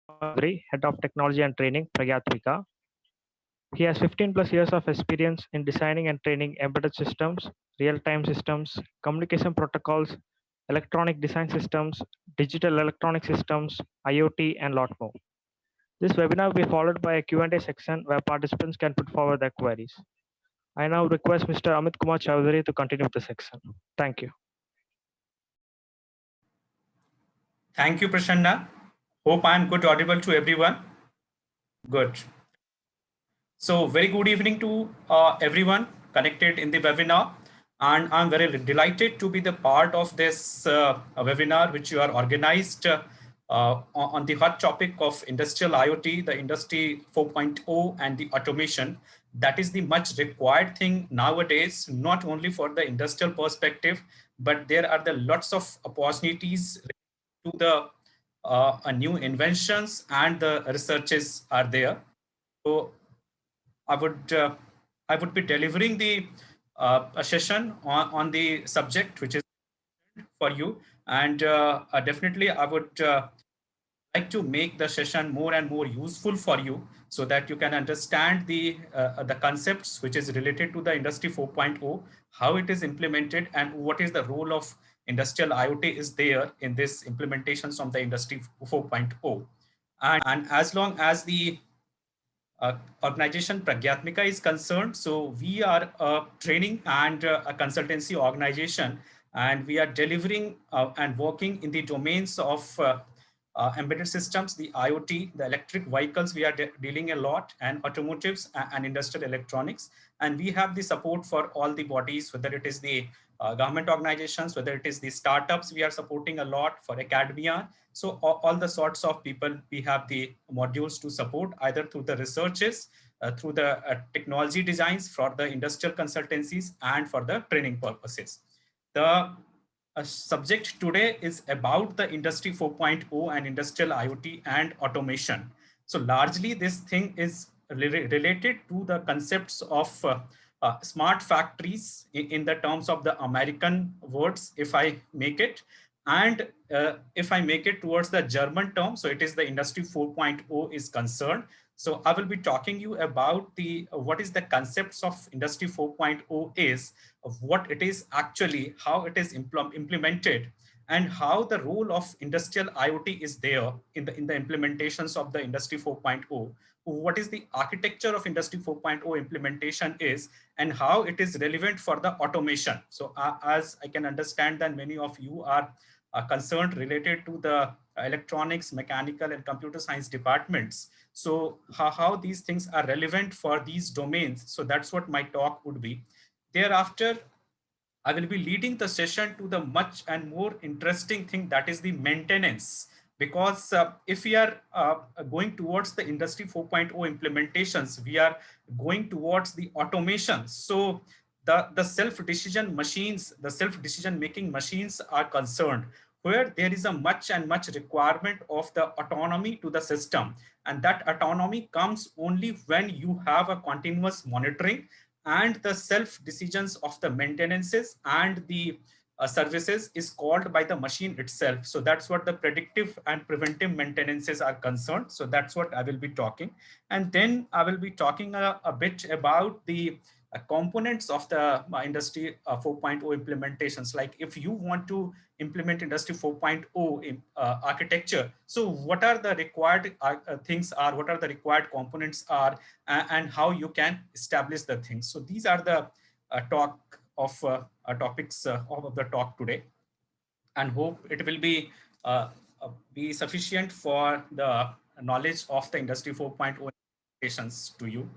Chaudhary, Head of Technology and Training, Pragyatvika. He has 15 plus years of experience in designing and training embedded systems, real-time systems, communication protocols, electronic design systems, digital electronic systems, IoT, and lot more. This webinar will be followed by a Q&A section where participants can put forward their queries. I now request Mr. Amit Kumar Chaudhary to continue the section. Thank you. Thank you, Prasanna. Hope I'm good audible to everyone. Good. So very good evening to everyone connected in the webinar. And I'm very delighted to be the part of this webinar, which you are organized on the hot topic of industrial IoT, the Industry 4.0 and the automation. That is the much required thing nowadays, not only for the industrial perspective, but there are the lots of opportunities to the new inventions and the researches are there. So I would be delivering the a session on the subject which is for you, and definitely I would like to make the session more and more useful for you so that you can understand the concepts which is related to the industry 4.0, how it is implemented, and what is the role of industrial IoT is there in this implementations of the industry 4.0. And as long as the organization Pragyatmika is concerned, so we are a training and a consultancy organization, and we are delivering and working in the domains of embedded systems, the IoT, the electric vehicles, we are dealing a lot, and automotives and industrial electronics. And we have the support for all the bodies, whether it is the government organizations, whether it is the startups, we are supporting a lot for academia. So all the sorts of people, we have the modules to support either through the researches, through the technology designs for the industrial consultancies and for the training purposes. The subject today is about the industry 4.0 and industrial IoT and automation. So largely this thing is related to the concepts of smart factories in the terms of the American words, if I make it. And if I make it towards the German term, so it is the industry 4.0 is concerned. So I will be talking you about the what is the concepts of industry 4.0 is, of what it is actually, how it is implemented, and how the role of industrial IoT is there in the implementations of the industry 4.0. What is the architecture of industry 4.0 implementation is, and how it is relevant for the automation. So as I can understand that many of you are concerned related to the electronics, mechanical, and computer science departments. So how these things are relevant for these domains. So that's what my talk would be. Thereafter, I will be leading the session to the much and more interesting thing, that is the maintenance. Because if we are going towards the industry 4.0 implementations, we are going towards the automation. So the self-decision machines, the self-decision making machines are concerned, where there is a much and much requirement of the autonomy to the system. And that autonomy comes only when you have a continuous monitoring and the self decisions of the maintenances and the services is called by the machine itself. So that's what the predictive and preventive maintenances are concerned. So that's what I will be talking. And then I will be talking a bit about the components of the industry 4.0 implementations. Like if you want to implement industry 4.0 in architecture, so what are the required things are, what are the required components are, and how you can establish the things. So these are the talk of topics of the talk today, and hope it will be sufficient for the knowledge of the industry 4.0 implementations to you.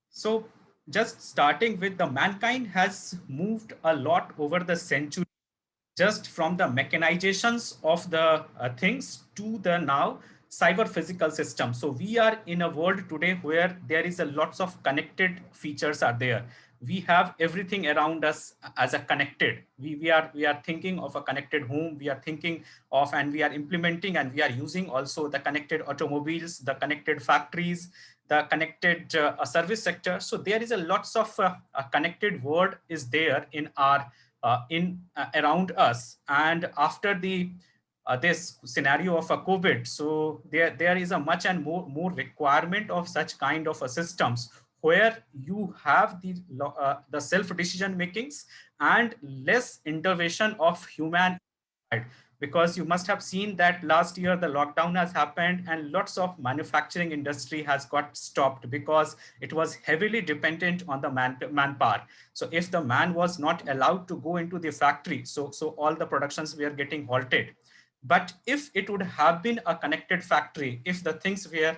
So just starting with, the mankind has moved a lot over the century, just from the mechanizations of the things to the now cyber physical system. So we are in a world today where there is a lots of connected features are there. We have everything around us as a connected. We are thinking of a connected home. We are thinking of, and we are implementing, and we are using also the connected automobiles, the connected factories, the connected service sector. So there is a lots of a connected world is there in our around us. And after the this scenario of a COVID. So there is a much and more requirement of such kind of systems where you have the self decision makings and less intervention of human, because you must have seen that last year the lockdown has happened and lots of manufacturing industry has got stopped because it was heavily dependent on the manpower. So if the man was not allowed to go into the factory, so all the productions were getting halted. But if it would have been a connected factory, if the things were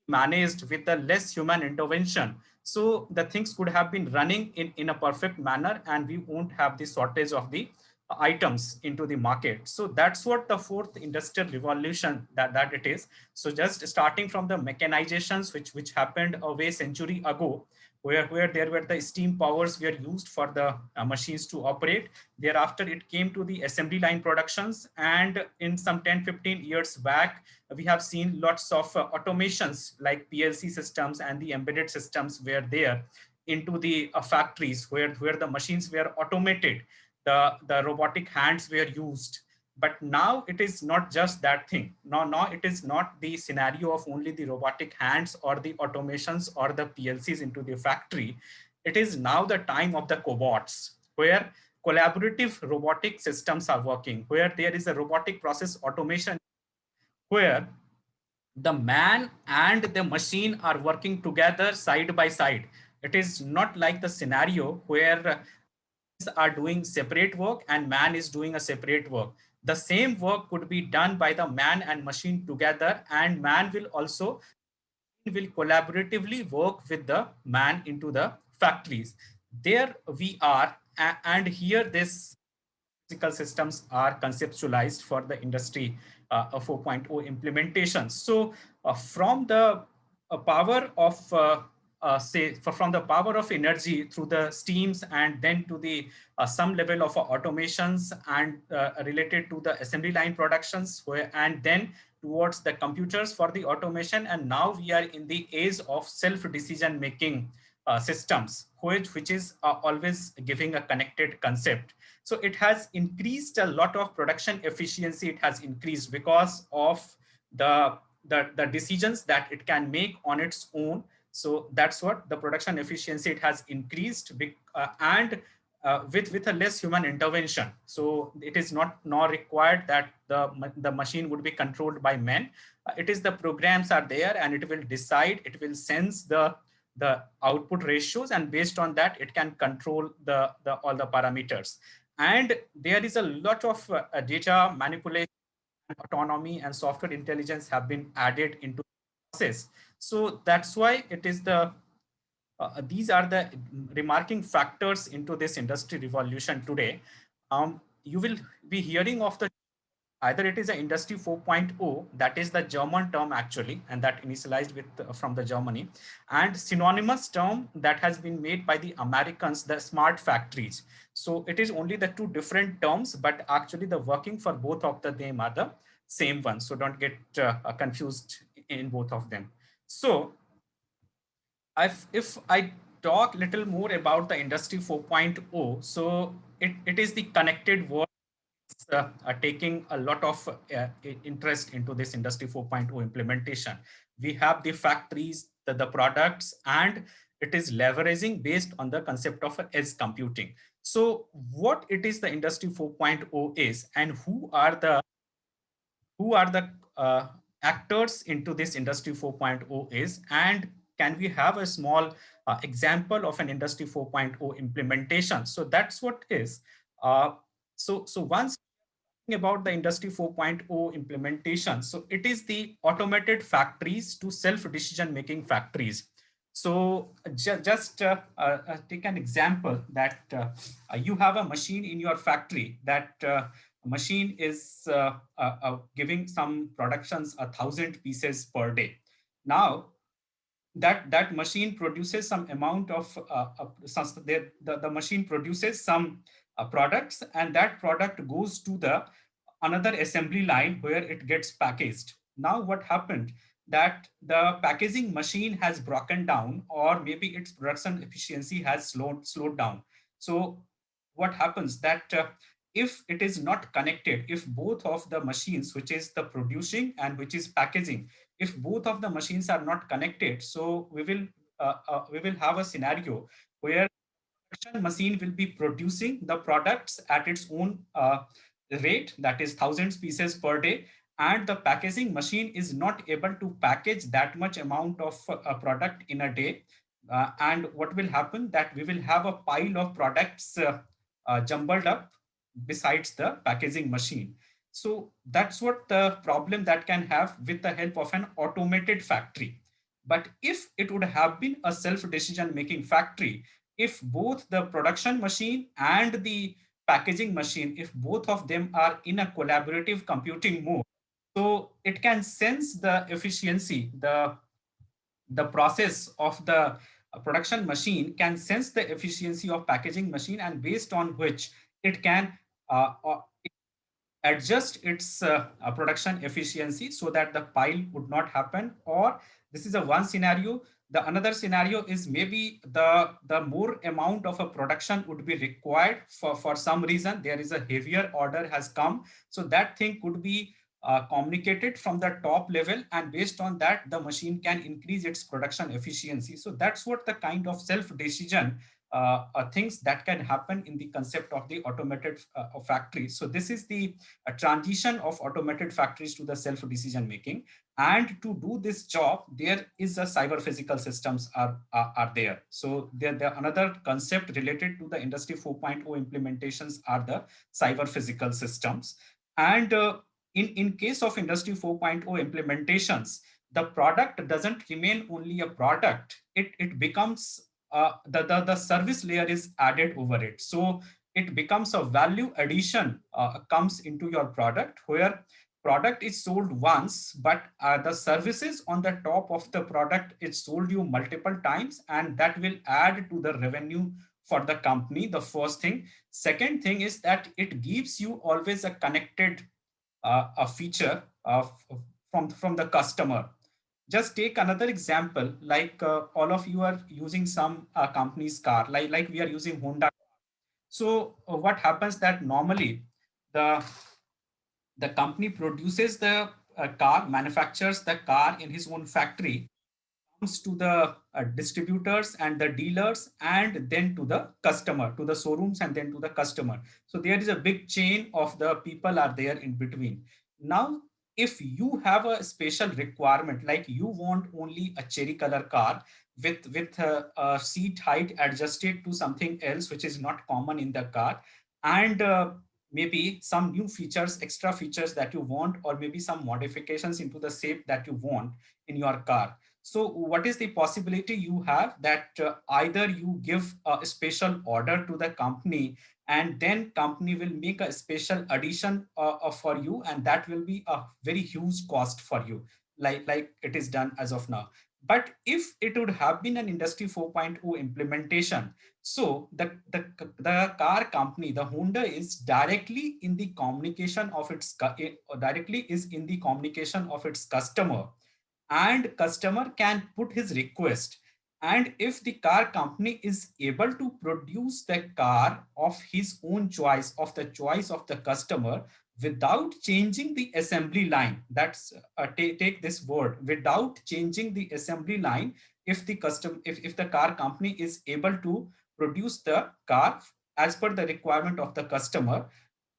managed with the less human intervention, so the things could have been running in a perfect manner and we won't have the shortage of the items into the market. So that's what the fourth industrial revolution that it is. So just starting from the mechanizations which happened a way century ago, where there were the steam powers were used for the machines to operate. Thereafter, it came to the assembly line productions. And in some 10-15 years back, we have seen lots of automations like PLC systems and the embedded systems were there into the factories where the machines were automated. The robotic hands were used. But now it is not just that thing. Now it is not the scenario of only the robotic hands or the automations or the PLCs into the factory. It is now the time of the cobots, where collaborative robotic systems are working, where there is a robotic process automation, where the man and the machine are working together side by side. It is not like the scenario where are doing separate work and man is doing a separate work. The same work could be done by the man and machine together, and man will also will collaboratively work with the man into the factories. There we are, and here this physical systems are conceptualized for the industry 4.0 implementation. So from the power of from the power of energy through the steams, and then to the some level of automations and related to the assembly line productions, and then towards the computers for the automation. And now we are in the age of self decision making systems, which is always giving a connected concept. So it has increased a lot of production efficiency. It has increased because of the decisions that it can make on its own. So that's what the production efficiency, it has increased, and with a less human intervention. So it is not now required that the machine would be controlled by men. It is the programs are there and it will decide, it will sense the output ratios, and based on that it can control the all the parameters. And there is a lot of data manipulation, autonomy and software intelligence have been added into the process. So that's why it is the these are the remarking factors into this industry revolution today. You will be hearing of the either it is an industry 4.0, that is the German term actually, and that initialized with from the Germany, and synonymous term that has been made by the Americans, the smart factories. So it is only the two different terms, but actually the working for both of them are the same one. So don't get confused in both of them. So if I talk little more about the industry 4.0, so it is the connected world taking a lot of interest into this industry 4.0 implementation. We have the factories, the products, and it is leveraging based on the concept of edge computing. So what it is the industry 4.0 is, and who are the actors into this industry 4.0 is, and can we have a small example of an industry 4.0 implementation? So that's what is. So once about the industry 4.0 implementation, so it is the automated factories to self decision making factories. So just take an example that you have a machine in your factory. That machine is giving some productions 1,000 pieces per day. Now that machine produces some amount of the machine produces some products, and that product goes to the another assembly line where it gets packaged. Now what happened, that the packaging machine has broken down, or maybe its production efficiency has slowed down. So what happens that if it is not connected, if both of the machines, which is the producing and which is packaging, if both of the machines are not connected, so we will have a scenario where production machine will be producing the products at its own rate, that is thousands pieces per day, and the packaging machine is not able to package that much amount of product in a day. And what will happen, that we will have a pile of products jumbled up besides the packaging machine. So that's what the problem that can have with the help of an automated factory. But if it would have been a self decision making factory, if both the production machine and the packaging machine, if both of them are in a collaborative computing mode, so it can sense the efficiency, the process of the production machine can sense the efficiency of packaging machine, and based on which it can adjust its production efficiency so that the pile would not happen. Or this is a one scenario. The another scenario is maybe the more amount of a production would be required for some reason. There is a heavier order has come. So that thing could be communicated from the top level, and based on that, the machine can increase its production efficiency. So that's what the kind of self-decision things that can happen in the concept of the automated factories. So this is the transition of automated factories to the self-decision making. And to do this job, there is a cyber physical systems are there. So there another concept related to the Industry 4.0 implementations are the cyber physical systems. And in case of Industry 4.0 implementations, the product doesn't remain only a product. It becomes the service layer is added over it. So it becomes a value addition comes into your product, where product is sold once, but the services on the top of the product is sold you multiple times, and that will add to the revenue for the company. The first thing. Second thing is that it gives you always a connected a feature from the customer. Just take another example, like all of you are using some company's car, like we are using Honda. So what happens that normally the the company produces the car, manufactures the car in his own factory, comes to the distributors and the dealers, and then to the customer, to the showrooms, and then to the customer. So there is a big chain of the people are there in between. Now, if you have a special requirement, like you want only a cherry color car with a seat height adjusted to something else which is not common in the car, and maybe some new features, extra features that you want, or maybe some modifications into the shape that you want in your car. So what is the possibility you have, that either you give a special order to the company, and then company will make a special addition for you, and that will be a very huge cost for you, like it is done as of now. But if it would have been an Industry 4.0 implementation, so the car company, the Honda, is directly in the communication of its directly is in the communication of its customer, and customer can put his request. And if the car company is able to produce the car of his own choice, of the choice of the customer, without changing the assembly line, that's take this word, without changing the assembly line, if the if the car company is able to produce the car as per the requirement of the customer,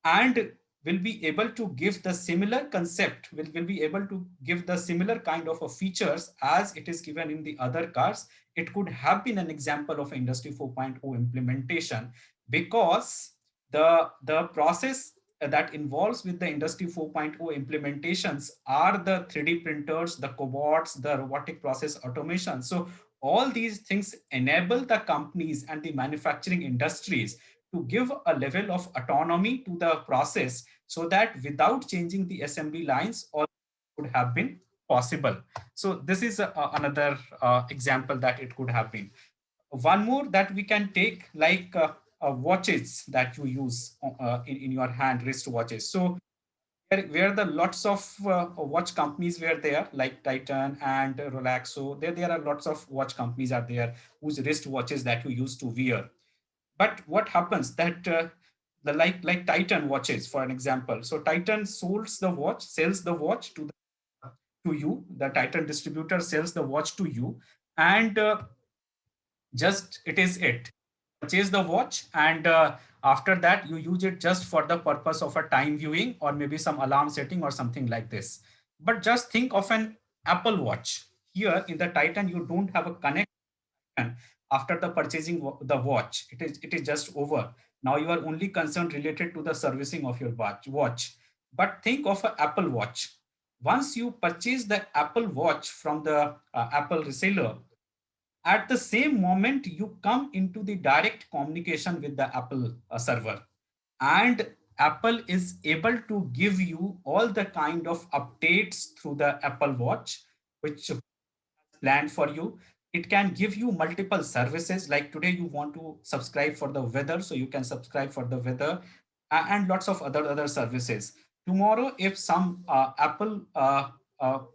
and will be able to give the similar concept, will be able to give the similar kind of a features as it is given in the other cars, it could have been an example of Industry 4.0 implementation. Because the process that involves with the Industry 4.0 implementations are the 3D printers, the cobots, the robotic process automation. So all these things enable the companies and the manufacturing industries to give a level of autonomy to the process, so that without changing the assembly lines, all would have been possible. So this is another example that it could have been. One more that we can take, like watches that you use in your hand, wrist watches. So where the lots of watch companies were there, like Titan and Rolex. So there are lots of watch companies are there whose wrist watches that you used to wear. But what happens that the like Titan watches, for an example. So Titan sells the watch to you. The Titan distributor sells the watch to you, and just it is it. Purchase the watch, and after that you use it just for the purpose of a time viewing or maybe some alarm setting or something like this. But just think of an Apple Watch. Here in the Titan, you don't have a connection after the purchasing the watch. It is just over. Now you are only concerned related to the servicing of your watch. But think of an Apple Watch. Once you purchase the Apple Watch from the Apple reseller, at the same moment you come into the direct communication with the Apple server, and Apple is able to give you all the kind of updates through the Apple Watch which planned for you. It can give you multiple services, like today you want to subscribe for the weather, so you can subscribe for the weather, and lots of other services. Tomorrow, if some Apple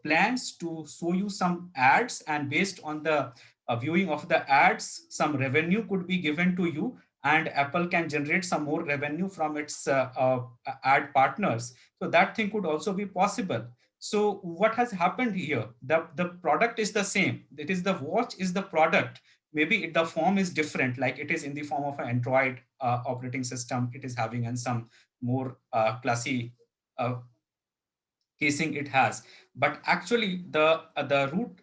plans to show you some ads, and based on the viewing of the ads, some revenue could be given to you, and Apple can generate some more revenue from its ad partners. So that thing could also be possible. So what has happened here? The product is the same. It is the watch is the product. Maybe the form is different, like it is in the form of an Android operating system. It is having and some more classy uh, casing it has. But actually, the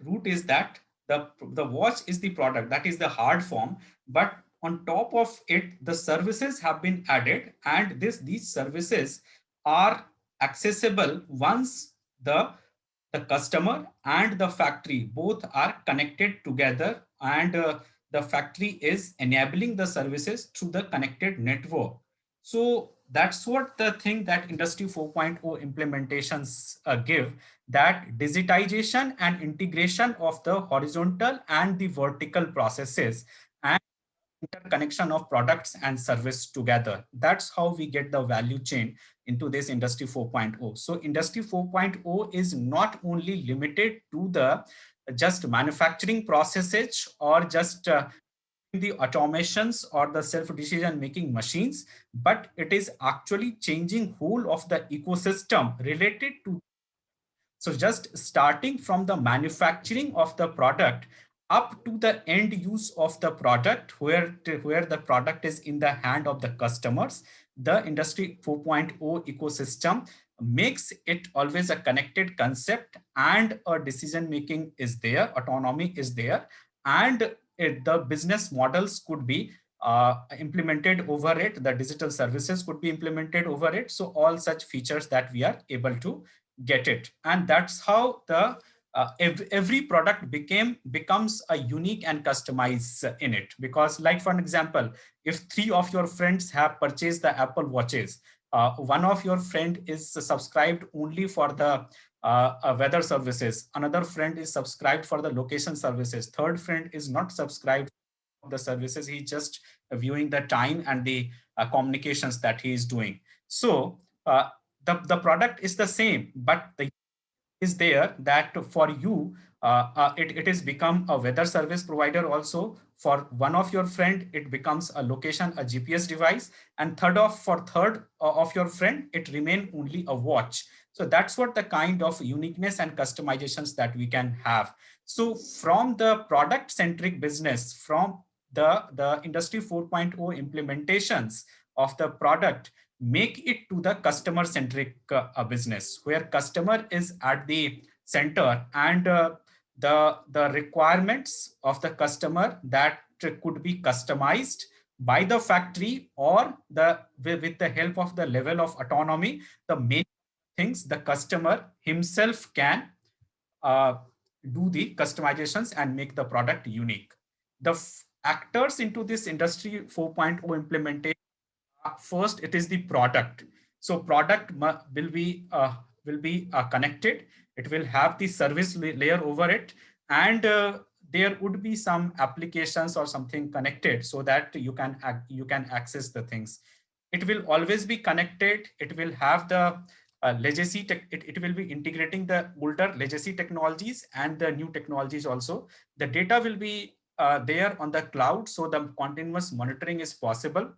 root is that the watch is the product. That is the hard form. But on top of it, the services have been added, and these services are accessible once the customer and the factory both are connected together, and the factory is enabling the services through the connected network. So that's what the thing that Industry 4.0 implementations give, that digitization and integration of the horizontal and the vertical processes, and interconnection of products and service together. That's how we get the value chain into this Industry 4.0. So Industry 4.0 is not only limited to the just manufacturing processes or just the automations or the self-decision making machines, but it is actually changing whole of the ecosystem related to. So just starting from the manufacturing of the product up to the end use of the product, where the product is in the hand of the customers, the Industry 4.0 ecosystem makes it always a connected concept, and a decision making is there, autonomy is there, and the business models could be implemented over it, the digital services could be implemented over it. So all such features that we are able to get it, and that's how the every product becomes a unique and customized in it. Because, like for an example, if three of your friends have purchased the Apple watches, one of your friend is subscribed only for the weather services, another friend is subscribed for the location services, third friend is not subscribed the services, he's just viewing the time and the communications that he is doing. So the product is the same, but the is there that for you, it is become a weather service provider also. For one of your friend, it becomes a location, a GPS device, and third of your friend, it remain only a watch. So that's what the kind of uniqueness and customizations that we can have. So from the product centric business, from the Industry 4.0 implementations of the product, make it to the customer centric business, where customer is at the center, and the requirements of the customer that could be customized by the factory, or with the help of the level of autonomy, the main things the customer himself can uh, do the customizations and make the product unique. The actors into this Industry 4.0 implementation, first it is the product. So product will be connected, it will have the service layer over it, and there would be some applications or something connected, so that you can access the things. It will always be connected, it will have the legacy it will be integrating the older legacy technologies and the new technologies also. The data will be there on the cloud, so the continuous monitoring is possible.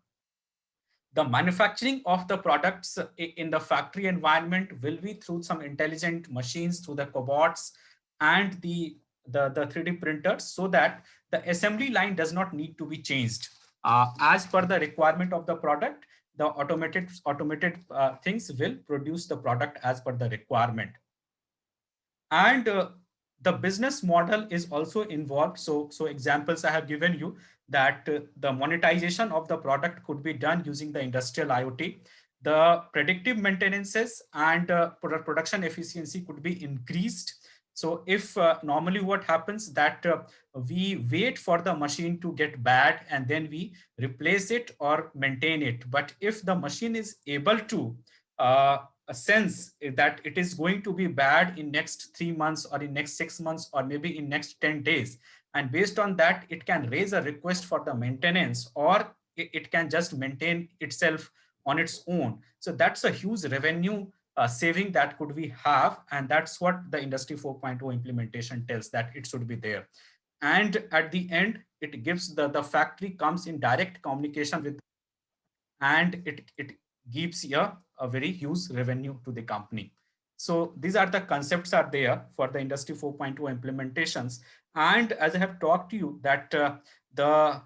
the manufacturing of the products in the factory environment will be through some intelligent machines, through the cobots and the 3D printers, so that the assembly line does not need to be changed. As per the requirement of the product, the automated things will produce the product as per the requirement. And the business model is also involved. So examples I have given you, that the monetization of the product could be done using the industrial IoT. The predictive maintenances and production efficiency could be increased. So if normally what happens that we wait for the machine to get bad and then we replace it or maintain it. But if the machine is able to a sense that it is going to be bad in next 3 months or in next 6 months or maybe in next 10 days, and based on that it can raise a request for the maintenance, or it can just maintain itself on its own. So that's a huge revenue saving that could we have, and that's what the industry 4.0 implementation tells, that it should be there. And at the end it gives the factory comes in direct communication with, and it gives a very huge revenue to the company. So these are the concepts are there for the industry 4.0 implementations. And as I have talked to you that the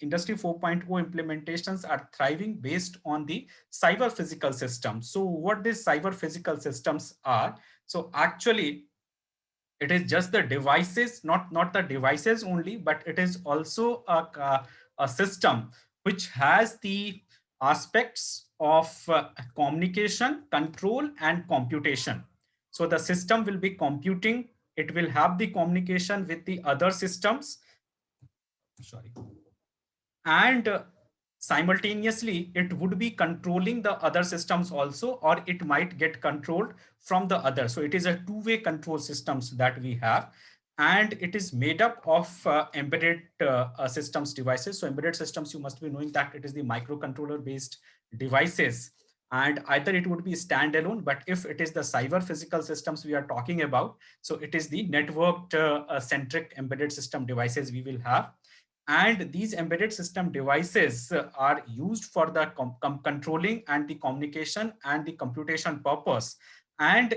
industry 4.0 implementations are thriving based on the cyber physical systems. So what these cyber physical systems are, so actually it is just the devices, not the devices only, but it is also a system which has the aspects of communication, control, and computation. So the system will be computing, it will have the communication with the other systems, sorry, and simultaneously it would be controlling the other systems also, or it might get controlled from the other. So it is a two-way control systems that we have, and it is made up of embedded systems devices. So embedded systems, you must be knowing that it is the microcontroller based devices, and either it would be standalone, but if it is the cyber physical systems we are talking about, so it is the networked centric embedded system devices we will have. And these embedded system devices are used for the controlling and the communication and the computation purpose. And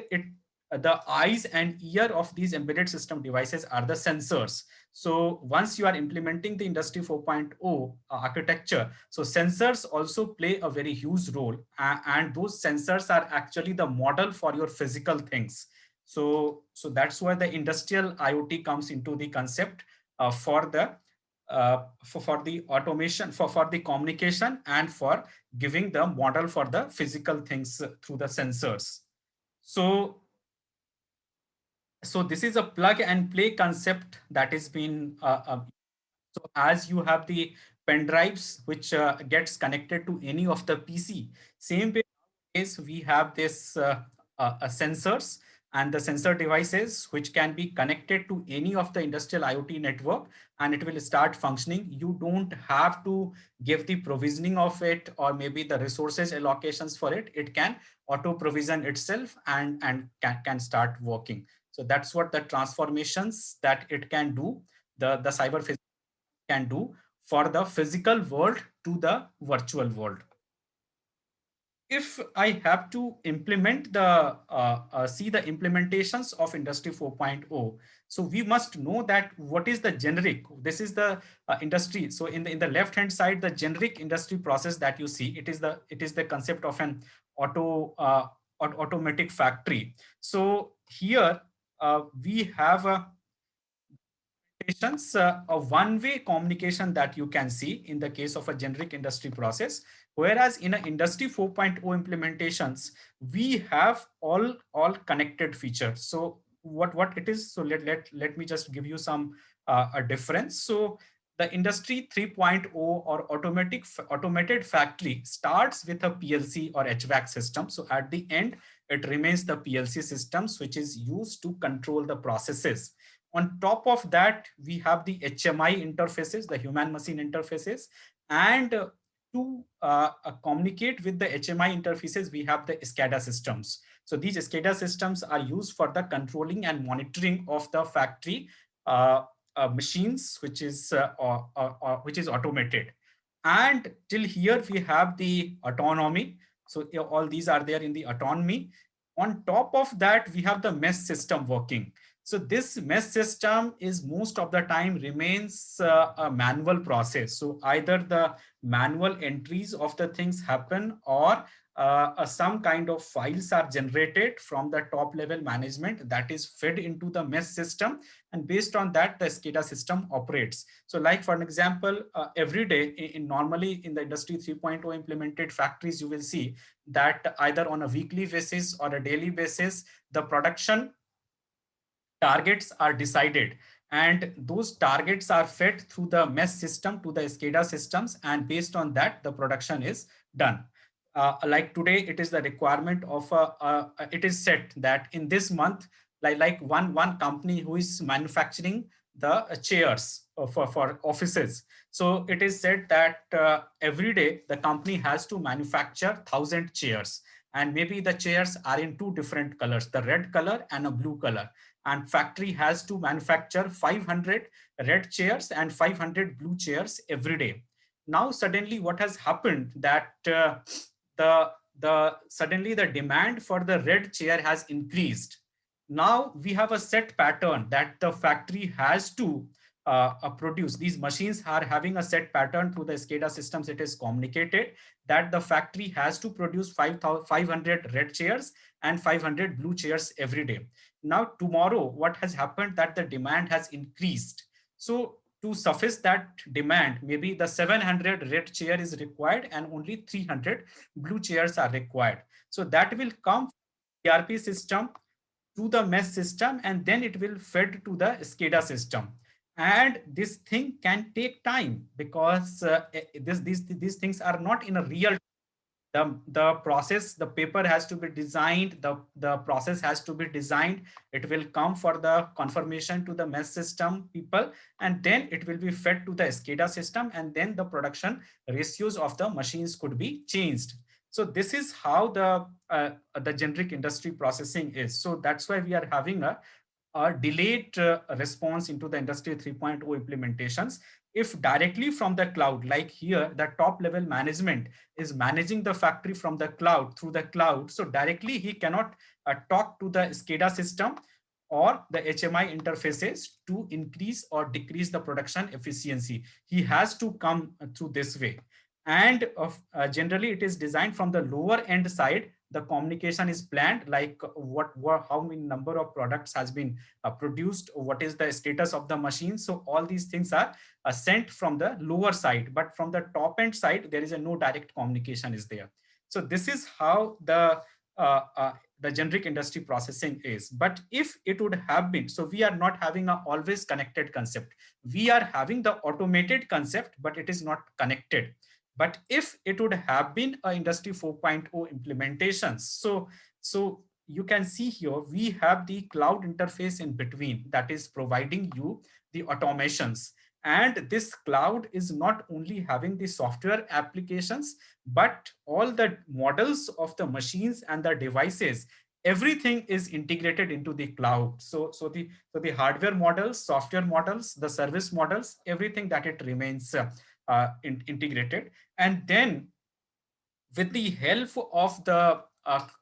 the eyes and ear of these embedded system devices are the sensors. So once you are implementing the industry 4.0 architecture, so sensors also play a very huge role, and those sensors are actually the model for your physical things. So that's why the industrial IoT comes into the concept for the automation, for the communication, and for giving the model for the physical things through the sensors. So this is a plug and play concept that has been so as you have the pen drives which gets connected to any of the PC, same way is we have this sensors and the sensor devices which can be connected to any of the industrial IoT network, and it will start functioning. You don't have to give the provisioning of it or maybe the resources allocations for it. It can auto provision itself and can start working. So that's what the transformations that it can do, the cyber physics can do for the physical world to the virtual world. If I have to implement see the implementations of industry 4.0, so we must know that what is the generic, this is the industry. So in the left hand side, the generic industry process that you see, it is the concept of an automatic factory. So here we have a one-way communication that you can see in the case of a generic industry process, whereas in an industry 4.0 implementations we have all connected features. So what it is, so let me just give you some a difference. So the industry 3.0 or automated factory starts with a PLC or HVAC system. So at the end it remains the PLC systems which is used to control the processes. On top of that, we have the HMI interfaces, the human machine interfaces, and to communicate with the HMI interfaces, we have the SCADA systems. So these SCADA systems are used for the controlling and monitoring of the factory machines, which is automated. And till here we have the autonomy. So all these are there in the autonomy. On top of that, we have the mesh system working. So this mesh system is most of the time remains a manual process. So either the manual entries of the things happen, or some kind of files are generated from the top level management that is fed into the mesh system, and based on that the SCADA system operates. So like for an example, every day normally in the industry 3.0 implemented factories, you will see that either on a weekly basis or a daily basis, the production targets are decided, and those targets are fed through the mesh system to the SCADA systems, and based on that the production is done. Like today, it is the requirement of it is set that in this month, like one company who is manufacturing the chairs for offices. So it is said that every day the company has to manufacture 1,000 chairs, and maybe the chairs are in two different colors, the red color and a blue color, and factory has to manufacture 500 red chairs and 500 blue chairs every day. Now suddenly what has happened that suddenly the demand for the red chair has increased. Now we have a set pattern that the factory has to produce. These machines are having a set pattern through the SCADA systems. It is communicated that the factory has to produce 500 red chairs and 500 blue chairs every day. Now tomorrow what has happened that the demand has increased. So to suffice that demand, maybe the 700 red chair is required and only 300 blue chairs are required. So that will come ERP system to the mesh system, and then it will fed to the SCADA system. And this thing can take time because these things are not in a real. The process, the paper has to be designed, the process has to be designed. It will come for the confirmation to the mesh system people, and then it will be fed to the SCADA system, and then the production ratios of the machines could be changed. So this is how the generic industry processing is. So that's why we are having a delayed response into the industry 3.0 implementations. If directly from the cloud, like here, the top level management is managing the factory from the cloud through the cloud. So directly he cannot talk to the SCADA system or the HMI interfaces to increase or decrease the production efficiency. He has to come through this way. And generally it is designed from the lower end side. The communication is planned, like how many number of products has been produced, what is the status of the machine. So all these things are sent from the lower side, but from the top end side there is a no direct communication is there. So this is how the generic industry processing is. But if it would have been, so we are not having a always connected concept, we are having the automated concept, but it is not connected. But if it would have been a industry 4.0 implementations, so you can see here we have the cloud interface in between that is providing you the automations. And this cloud is not only having the software applications, but all the models of the machines and the devices, everything is integrated into the cloud. So the hardware models, software models, the service models, everything that it remains integrated. And then with the help of the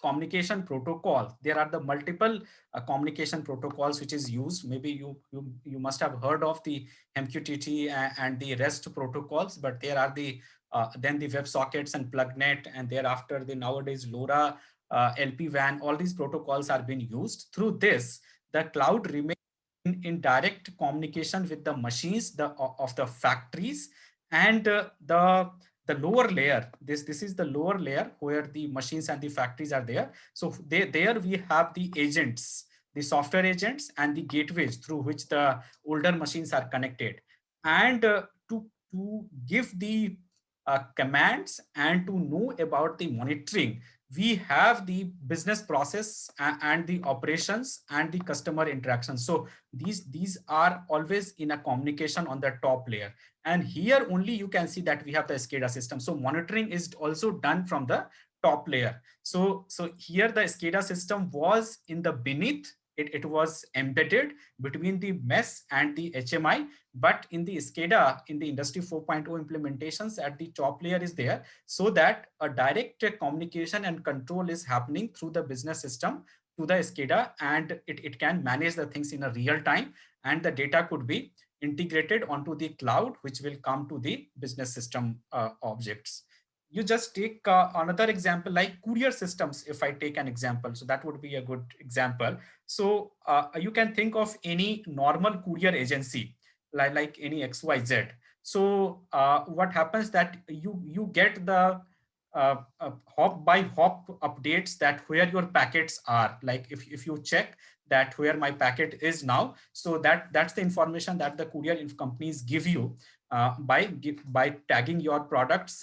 communication protocol, there are the multiple communication protocols which is used. Maybe you must have heard of the MQTT and the REST protocols, but there are the then the WebSockets and PlugNet, and thereafter the nowadays LoRa, LPWAN, all these protocols are being used. Through this, the cloud remains in direct communication with the machines of the factories, and the lower layer, this is the lower layer where the machines and the factories are there. So there we have the agents, the software agents and the gateways through which the older machines are connected. And to give the commands and to know about the monitoring, we have the business process and the operations and the customer interaction. So these are always in a communication on the top layer. And here only you can see that we have the SCADA system. So monitoring is also done from the top layer. So here the SCADA system was in the beneath it was embedded between the MES and the HMI. But in the SCADA, in the Industry 4.0 implementations, at the top layer is there, so that a direct communication and control is happening through the business system to the SCADA, and it can manage the things in a real time, and the data could be integrated onto the cloud, which will come to the business system objects. You just take another example like courier systems. If I take an example, so that would be a good example. So you can think of any normal courier agency, like any XYZ. So what happens that you get the hop by hop updates that where your packets are. Like if you check that where my packet is now, so that's the information that the courier companies give you by tagging your products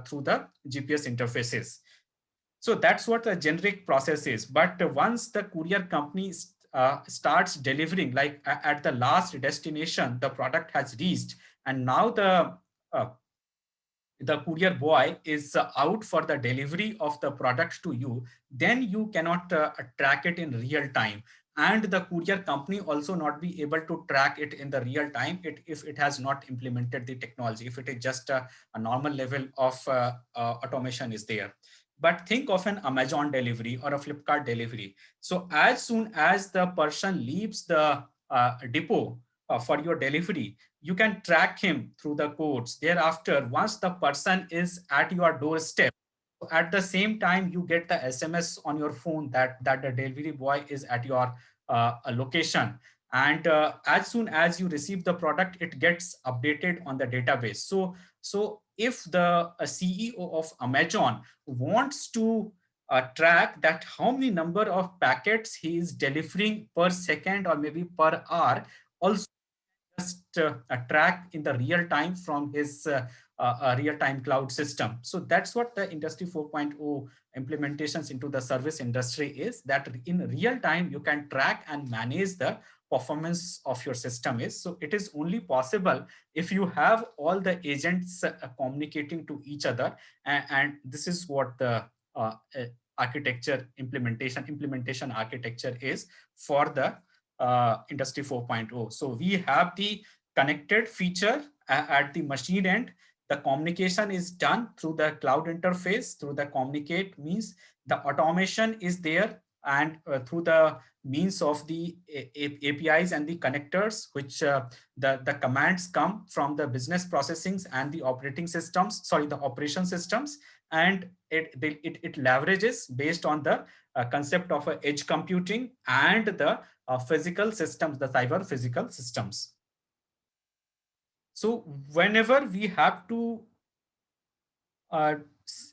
through the GPS interfaces. So that's what the generic process is. But once the courier company starts delivering, like at the last destination, the product has reached, and now the courier boy is out for the delivery of the product to you, then you cannot track it in real time. And the courier company also not be able to track it in the real time if it has not implemented the technology, if it is just a normal level of automation is there. But think of an Amazon delivery or a Flipkart delivery. So as soon as the person leaves the depot for your delivery, you can track him through the codes. Thereafter, once the person is at your doorstep, at the same time, you get the SMS on your phone that the delivery boy is at your location. And as soon as you receive the product, it gets updated on the database. So if the CEO of Amazon wants to track that how many number of packets he is delivering per second or maybe per hour, also just track in the real time from his real-time cloud system. So that's what the Industry 4.0 implementations into the service industry is, that in real time you can track and manage the performance of your system is. So it is only possible if you have all the agents communicating to each other, and this is what the architecture implementation architecture is for the Industry 4.0. So we have the connected feature at the machine end. The communication is done through the cloud interface. Through the communicate means the automation is there, and through the means of the APIs and the connectors, which the commands come from the business processings and the operating systems, sorry, the operation systems, and it leverages based on the concept of edge computing and the physical systems, the cyber physical systems. So whenever we have to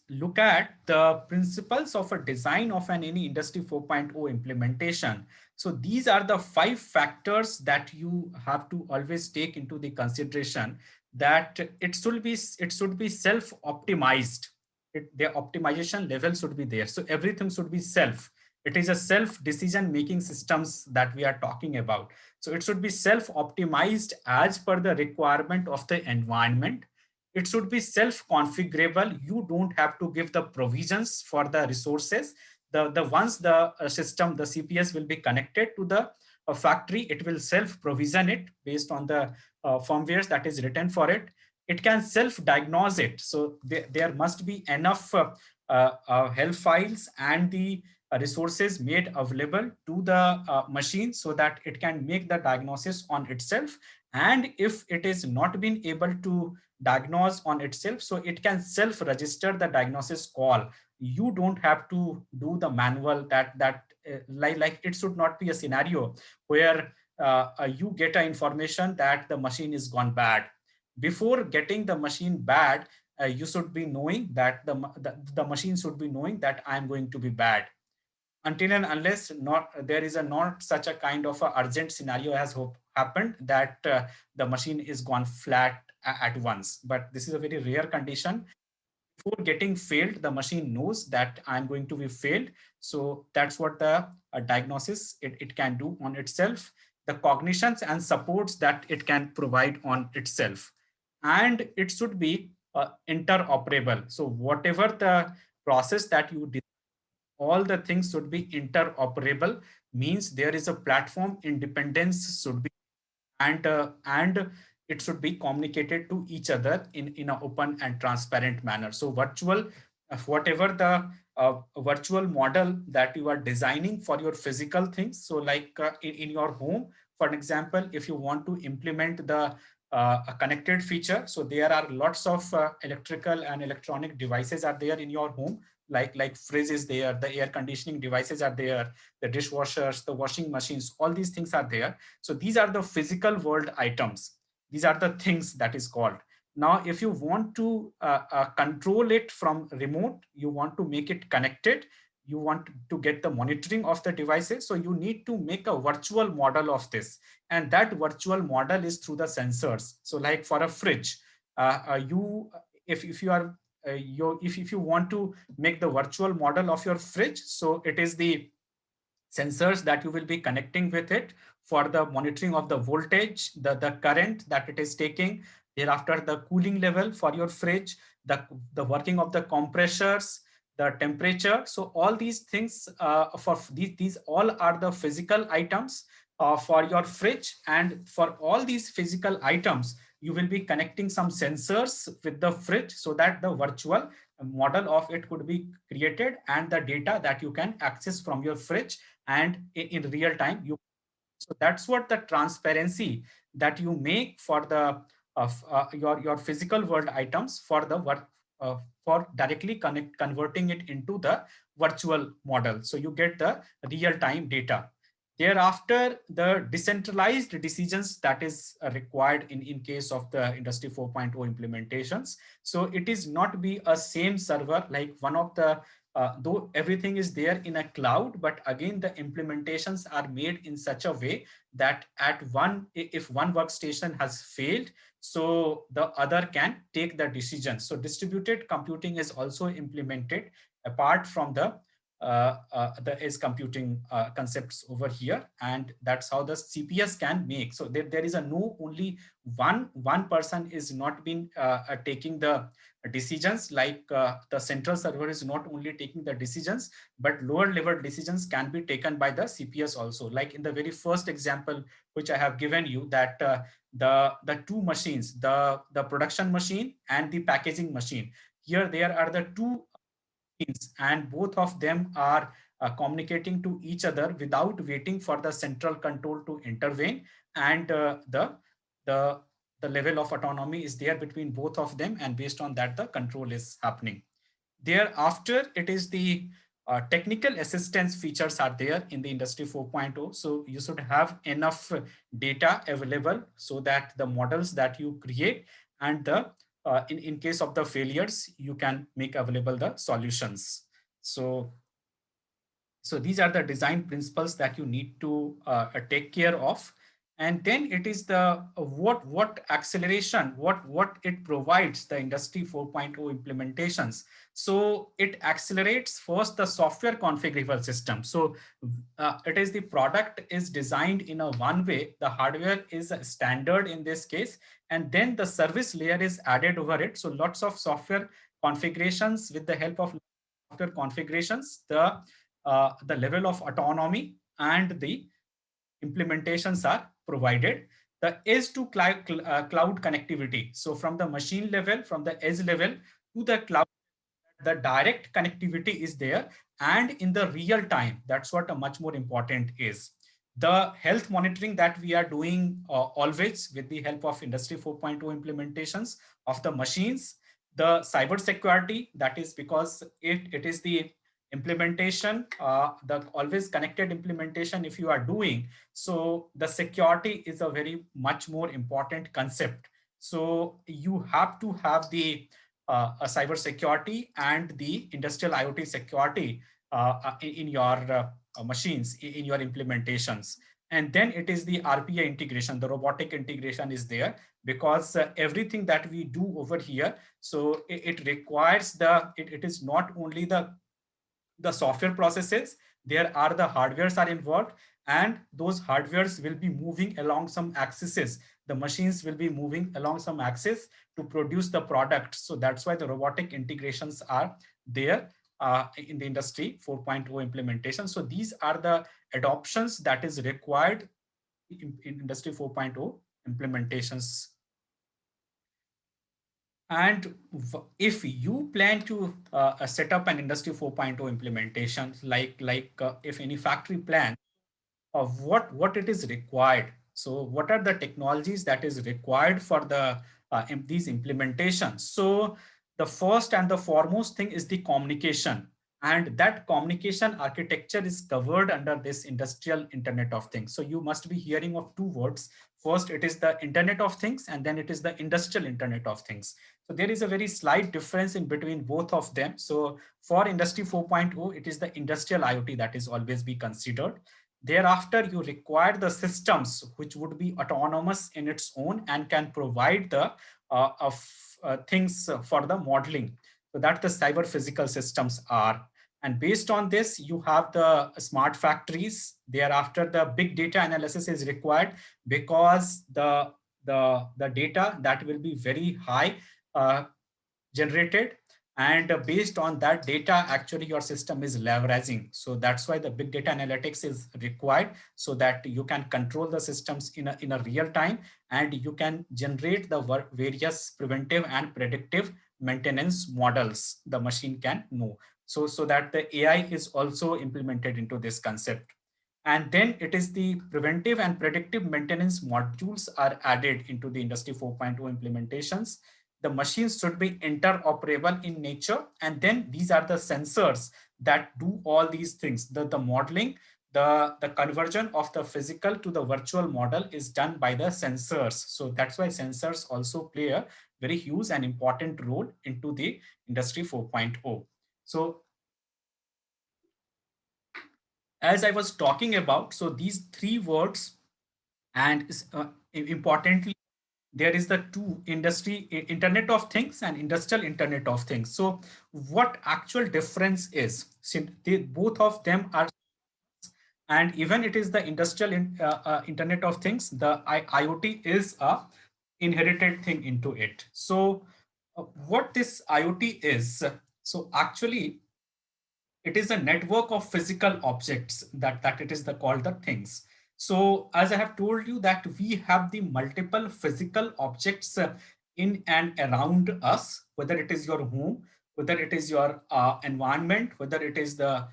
look at the principles of a design of any Industry 4.0 implementation, so these are the 5 factors that you have to always take into the consideration, that it should be self-optimized. The optimization level should be there. So everything should be self. It is a self decision making systems that we are talking about. So it should be self optimized as per the requirement of the environment. It should be self configurable. You don't have to give the provisions for the resources. The once the system, the CPS will be connected to the factory, it will self provision it based on the firmwares that is written for it. It can self-diagnose it. So there must be enough health files and the resources made available to the machine so that it can make the diagnosis on itself. And if it is not been able to diagnose on itself, so it can self-register the diagnosis call. You don't have to do the manual like it should not be a scenario where you get a information that the machine is gone bad. Before getting the machine bad, you should be knowing that the machine should be knowing that I'm going to be bad. Until and unless there is not such a kind of a urgent scenario has happened that the machine is gone flat at once. But this is a very rare condition. Before getting failed, the machine knows that I'm going to be failed. So that's what the diagnosis it can do on itself, the cognitions and supports that it can provide on itself. And it should be interoperable. So whatever the process that you did, all the things should be interoperable. means there is a platform independence should be, and it should be communicated to each other in an open and transparent manner. So virtual, whatever the virtual model that you are designing for your physical things. So like in your home, for example, if you want to implement the a connected feature, so there are lots of electrical and electronic devices are there in your home, like fridge is there, the air conditioning devices are there, the dishwashers, the washing machines, all these things are there. So these are the physical world items. These are the things that is called. Now, if you want to control it from remote, you want to make it connected, you want to get the monitoring of the devices. So you need to make a virtual model of this. And that virtual model is through the sensors. So like for a fridge, if you are if you want to make the virtual model of your fridge, so it is the sensors that you will be connecting with it for the monitoring of the voltage, the current that it is taking, thereafter the cooling level for your fridge, the working of the compressors, the temperature. So all these things for these all are the physical items for your fridge. And for all these physical items, you will be connecting some sensors with the fridge so that the virtual model of it could be created, and the data that you can access from your fridge and in real time you. So that's what the transparency that you make for the your physical world items for the work for directly converting it into the virtual model, so you get the real time data. Thereafter, the decentralized decisions that is required in case of the Industry 4.0 implementations. So it is not be a same server like one of the though everything is there in a cloud, but again, the implementations are made in such a way that if one workstation has failed, so the other can take the decision. So distributed computing is also implemented apart from the edge computing concepts over here, and that's how the CPS can make. So there is a no only one person is not been taking the decisions, like the central server is not only taking the decisions, but lower level decisions can be taken by the CPS also. Like in the very first example which I have given you, that the two machines, the production machine and the packaging machine, here there are the two machines, and both of them are communicating to each other without waiting for the central control to intervene, and the the level of autonomy is there between both of them, and based on that the control is happening. Thereafter, it is the technical assistance features are there in the Industry 4.0. So you should have enough data available so that the models that you create and the in case of the failures, you can make available the solutions. So these are the design principles that you need to take care of. And then it is the what acceleration, what it provides the Industry 4.0 implementations. So it accelerates first the software configurable system. So it is the product is designed in a one way, the hardware is a standard in this case, and then the service layer is added over it. So lots of software configurations, with the help of software configurations, the level of autonomy and the implementations are provided. The edge to cloud connectivity. So from the machine level, from the edge level to the cloud, the direct connectivity is there, and in the real time. That's what a much more important is. The health monitoring that we are doing always with the help of Industry 4.0 implementations of the machines. The cyber security, that is because it is the implementation, the always connected implementation if you are doing, so the security is a very much more important concept. So you have to have the a cyber security and the industrial IoT security in your machines, in your implementations. And then it is the RPA integration, the robotic integration is there, because everything that we do over here, so it requires it is not only the software processes, there are the hardwares are involved, and those hardwares will be moving along some axes. The machines will be moving along some axis to produce the product. So that's why the robotic integrations are there in the Industry 4.0 implementation. So these are the adoptions that is required in Industry 4.0 implementations. And if you plan to set up an Industry 4.0 implementation, like if any factory plan of what it is required. So what are the technologies that is required for the these implementations? So the first and the foremost thing is the communication, and that communication architecture is covered under this industrial Internet of Things. So you must be hearing of two words. First, it is the Internet of Things, and then it is the industrial Internet of Things. So there is a very slight difference in between both of them. So for Industry 4.0, it is the industrial IoT that is always be considered. Thereafter, you require the systems which would be autonomous in its own and can provide the things for the modeling. So that the cyber physical systems are. And based on this, you have the smart factories. Thereafter, the big data analysis is required because the data that will be very high generated, and based on that data, actually your system is leveraging. So that's why the big data analytics is required, so that you can control the systems in a real time, and you can generate the various preventive and predictive maintenance models the machine can know. So that the AI is also implemented into this concept. And then it is the preventive and predictive maintenance modules are added into the Industry 4.0 implementations. The machines should be interoperable in nature. And then these are the sensors that do all these things. The modeling, the conversion of the physical to the virtual model is done by the sensors. So that's why sensors also play a very huge and important role into the Industry 4.0. So as I was talking about, so these three words, and importantly, there is the two industry Internet of Things and industrial Internet of Things. So what actual difference is? Since both of them are, and even it is the industrial Internet of Things, the IoT is a inherited thing into it. So what this IoT is, so actually it is a network of physical objects that it is called the things. So as I have told you that we have the multiple physical objects in and around us, whether it is your home, whether it is your environment, whether it is the